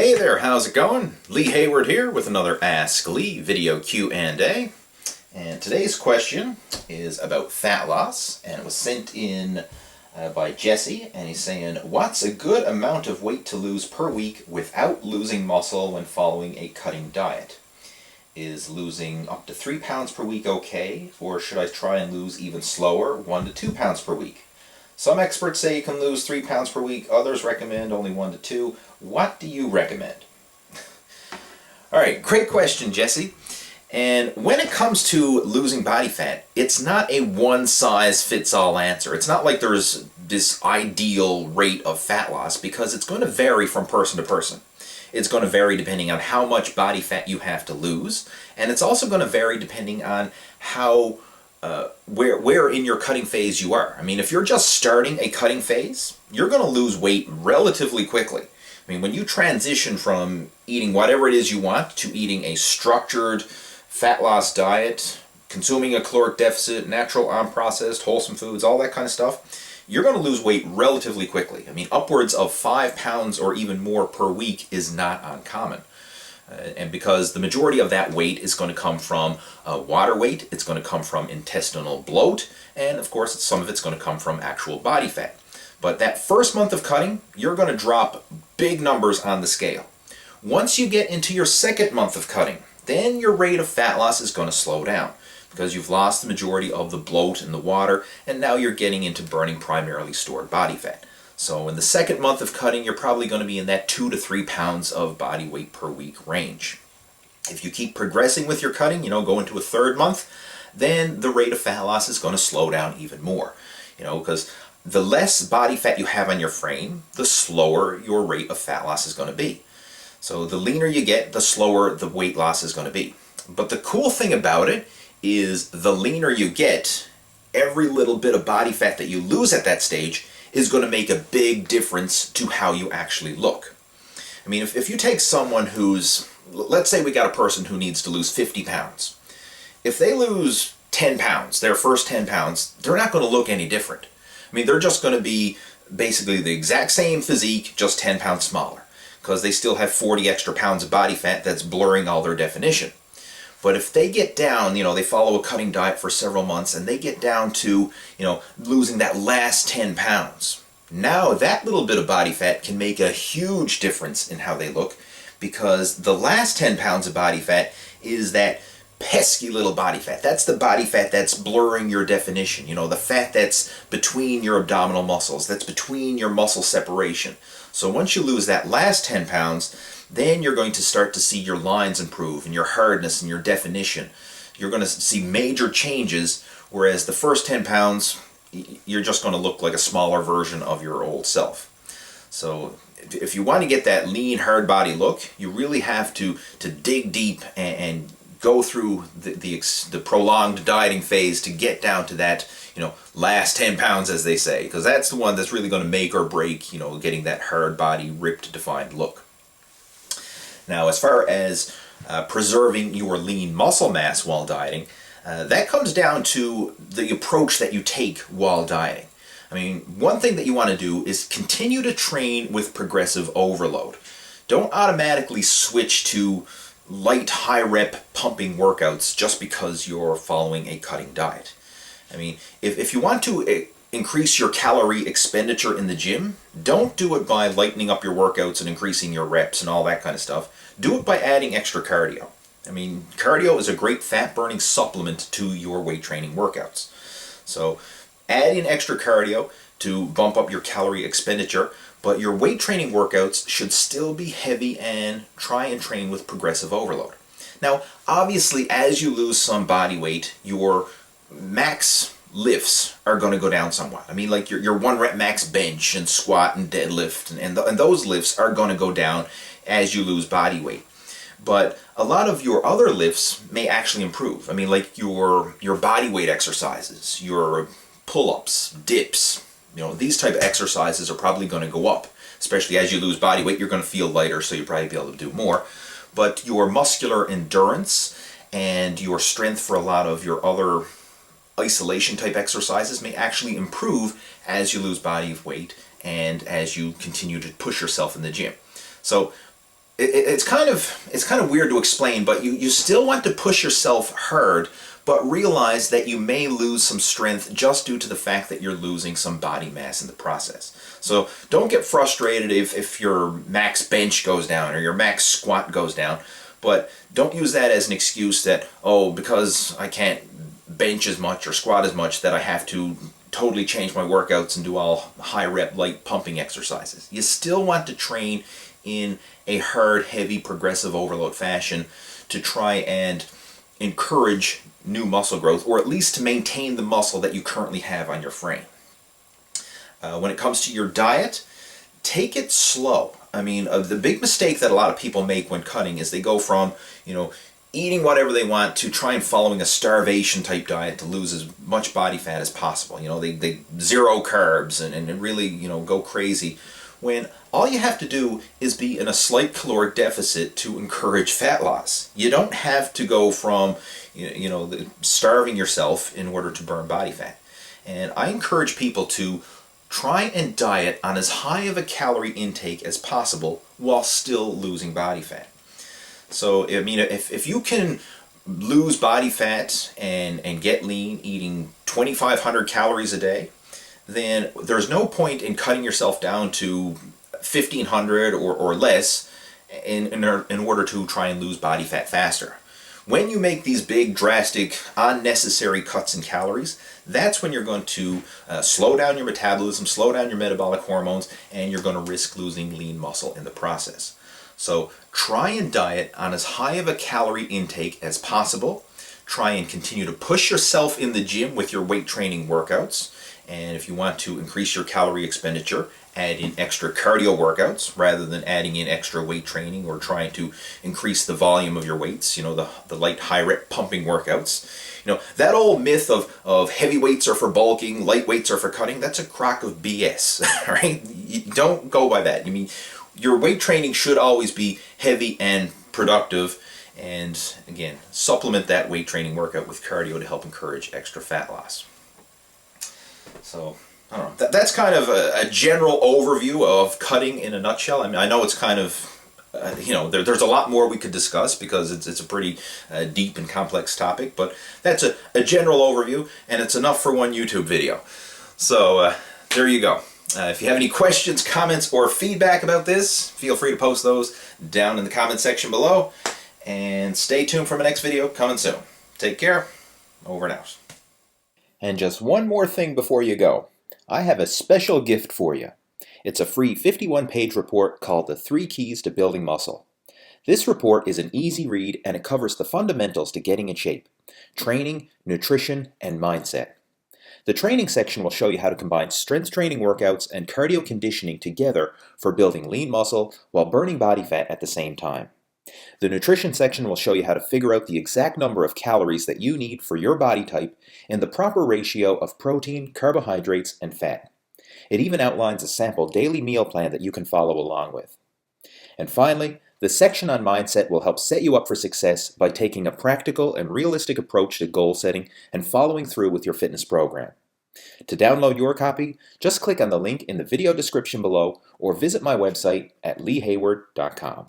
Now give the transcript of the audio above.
Hey there, how's it going? Lee Hayward here with another Ask Lee video Q&A. And today's question is about fat loss, and it was sent in by Jesse, and he's saying, what's a good amount of weight to lose per week without losing muscle when following a cutting diet? Is losing up to 3 pounds per week okay, or should I try and lose even slower, 1 to 2 pounds per week? Some experts say you can lose 3 pounds per week, others recommend only 1 to 2. What do you recommend? Alright, great question, Jesse. And when it comes to losing body fat, it's not a one-size-fits-all answer. It's not like there's this ideal rate of fat loss, because it's going to vary from person to person. It's going to vary depending on how much body fat you have to lose, and it's also going to vary depending on how where in your cutting phase you are. I mean, if you're just starting a cutting phase, you're going to lose weight relatively quickly. I mean, when you transition from eating whatever it is you want to eating a structured fat loss diet, consuming a caloric deficit, natural, unprocessed, wholesome foods, all that kind of stuff, you're going to lose weight relatively quickly. I mean, upwards of 5 pounds or even more per week is not uncommon. And because the majority of that weight is going to come from water weight, it's going to come from intestinal bloat, and of course some of it's going to come from actual body fat. But that first month of cutting, you're going to drop big numbers on the scale. Once you get into your second month of cutting, then your rate of fat loss is going to slow down, because you've lost the majority of the bloat and the water, and now you're getting into burning primarily stored body fat. So in the second month of cutting, you're probably going to be in that 2 to 3 pounds of body weight per week range. If you keep progressing with your cutting, go into a third month, then the rate of fat loss is going to slow down even more. Because the less body fat you have on your frame, the slower your rate of fat loss is going to be. So the leaner you get, the slower the weight loss is going to be. But the cool thing about it is the leaner you get, every little bit of body fat that you lose at that stage is going to make a big difference to how you actually look. I mean, if you take someone who's, let's say we got a person who needs to lose 50 pounds. If they lose 10 pounds, their first 10 pounds, they're not going to look any different. I mean, they're just going to be basically the exact same physique, just 10 pounds smaller, because they still have 40 extra pounds of body fat that's blurring all their definition. But if they get down, they follow a cutting diet for several months, and they get down to, losing that last 10 pounds. Now that little bit of body fat can make a huge difference in how they look, because the last 10 pounds of body fat is that pesky little body fat. That's the body fat that's blurring your definition. The fat that's between your abdominal muscles, that's between your muscle separation. So once you lose that last 10 pounds, then you're going to start to see your lines improve and your hardness and your definition. You're going to see major changes, whereas the first 10 pounds, you're just going to look like a smaller version of your old self. So if you want to get that lean, hard body look, you really have to dig deep and go through the prolonged dieting phase to get down to that, last 10 pounds, as they say, because that's the one that's really going to make or break, getting that hard body, ripped, defined look. Now, as far as preserving your lean muscle mass while dieting, that comes down to the approach that you take while dieting. I mean, one thing that you want to do is continue to train with progressive overload. Don't automatically switch to light, high-rep pumping workouts just because you're following a cutting diet. I mean, if you want to increase your calorie expenditure in the gym, don't do it by lightening up your workouts and increasing your reps and all that kind of stuff. Do it by adding extra cardio. I mean, cardio is a great fat-burning supplement to your weight training workouts. So add in extra cardio to bump up your calorie expenditure, but your weight training workouts should still be heavy and try and train with progressive overload. Now, obviously, as you lose some body weight, your max lifts are going to go down somewhat. I mean, like your 1 rep max bench and squat and deadlift, and those lifts are going to go down as you lose body weight. But a lot of your other lifts may actually improve. I mean, like your body weight exercises, your pull-ups, dips, these type of exercises are probably going to go up. Especially as you lose body weight, you're going to feel lighter, so you'll probably be able to do more. But your muscular endurance and your strength for a lot of your other isolation type exercises may actually improve as you lose body weight and as you continue to push yourself in the gym. So it's kind of weird to explain, but you still want to push yourself hard, but realize that you may lose some strength just due to the fact that you're losing some body mass in the process. So don't get frustrated if your max bench goes down or your max squat goes down, but don't use that as an excuse that, oh, because I can't bench as much or squat as much that I have to totally change my workouts and do all high rep light pumping exercises. You still want to train in a hard, heavy, progressive overload fashion to try and encourage new muscle growth, or at least to maintain the muscle that you currently have on your frame. When it comes to your diet, take it slow. I mean, the big mistake that a lot of people make when cutting is they go from, eating whatever they want to try and following a starvation type diet to lose as much body fat as possible. They zero carbs and really, go crazy, when all you have to do is be in a slight caloric deficit to encourage fat loss. You don't have to go from, starving yourself in order to burn body fat. And I encourage people to try and diet on as high of a calorie intake as possible while still losing body fat. So, I mean, if you can lose body fat and get lean eating 2,500 calories a day, then there's no point in cutting yourself down to 1,500 or less in order to try and lose body fat faster. When you make these big, drastic, unnecessary cuts in calories, that's when you're going to slow down your metabolism, slow down your metabolic hormones, and you're going to risk losing lean muscle in the process. So try and diet on as high of a calorie intake as possible. Try and continue to push yourself in the gym with your weight training workouts. And if you want to increase your calorie expenditure, add in extra cardio workouts rather than adding in extra weight training or trying to increase the volume of your weights, the light high rep pumping workouts. That old myth of heavy weights are for bulking, light weights are for cutting, that's a crock of BS, right? You don't go by that. Your weight training should always be heavy and productive, and again, supplement that weight training workout with cardio to help encourage extra fat loss. So, I don't know. That's kind of a general overview of cutting in a nutshell. I mean, I know it's kind of, there's a lot more we could discuss because it's a pretty deep and complex topic, but that's a general overview, and it's enough for one YouTube video. So, there you go. If you have any questions, comments, or feedback about this, feel free to post those down in the comment section below. And stay tuned for my next video coming soon. Take care. Over and out. And just one more thing before you go. I have a special gift for you. It's a free 51-page report called The 3 Keys to Building Muscle. This report is an easy read, and it covers the fundamentals to getting in shape: training, nutrition, and mindset. The training section will show you how to combine strength training workouts and cardio conditioning together for building lean muscle while burning body fat at the same time. The nutrition section will show you how to figure out the exact number of calories that you need for your body type and the proper ratio of protein, carbohydrates, and fat. It even outlines a sample daily meal plan that you can follow along with. And finally, the section on mindset will help set you up for success by taking a practical and realistic approach to goal setting and following through with your fitness program. To download your copy, just click on the link in the video description below or visit my website at leehayward.com.